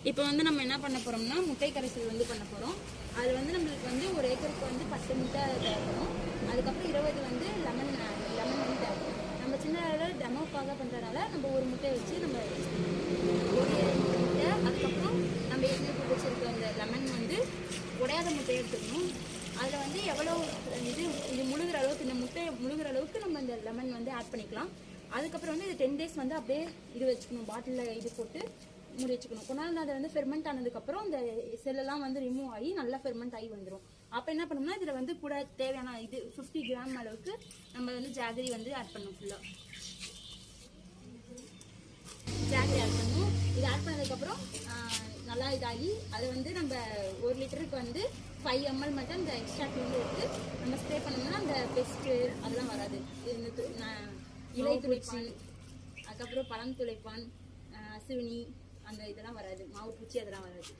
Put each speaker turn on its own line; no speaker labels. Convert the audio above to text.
இப்போ வந்து நம்ம என்ன பண்ண போகிறோம்னா முட்டை கரைசல் வந்து பண்ண போகிறோம். அது வந்து நம்மளுக்கு வந்து ஒரு ஏக்கருக்கு வந்து 10 முட்டை தேவைப்படும். அதுக்கப்புறம் 20 வந்து லெமன் வந்து தேவைப்படும். நம்ம சின்ன அளவில் டெமோக்காக பண்ணுறதுனால நம்ம ஒரு முட்டையை வச்சு நம்ம ஒரு முட்டை, அதுக்கப்புறம் நம்ம ஏற்கனவே வச்சுருக்க அந்த லெமன் வந்து உடையாத முட்டையை எடுத்துக்கணும். அதில் வந்து எவ்வளோ இது முழுகிற அளவுக்கு, இந்த முட்டை முழுகிற அளவுக்கு நம்ம இந்த லெமன் வந்து ஆட் பண்ணிக்கலாம். அதுக்கப்புறம் வந்து இது 10 டேஸ் வந்து அப்படியே இது வச்சுக்கணும், பாட்டிலில் இது போட்டு மூடி வச்சுக்கணும். கொஞ்ச நாள் அதை வந்து ஃபெர்மெண்ட் ஆனதுக்கப்புறம் இந்த செல்லெல்லாம் வந்து ரிமூவ் ஆகி நல்லா ஃபெர்மெண்ட் ஆகி வந்துடும். அப்போ என்ன பண்ணணும்னா இதில் வந்து கூட தேவையான இது 50 கிராம் அளவுக்கு நம்ம வந்து ஜாகரி வந்து ஆட் பண்ணணும். ஃபுல்லாக ஜாகரி ஆட் பண்ணணும். இது ஆட் பண்ணதுக்கப்புறம் நல்லா இதாகி அதை வந்து நம்ம 1 லிட்டருக்கு வந்து 5 ml மட்டும் அந்த எக்ஸ்ட்ரா தூள் எடுத்து நம்ம ஸ்ப்ரே பண்ணோம்னா அந்த பெஸ்ட்டு அதெல்லாம் வராது. இந்த இலை துளைச்சி, அதுக்கப்புறம் பழம் துளைப்பான், அசுவினி, அந்த இதெல்லாம் வராது, மாவு பூச்சி அதெல்லாம் வராது.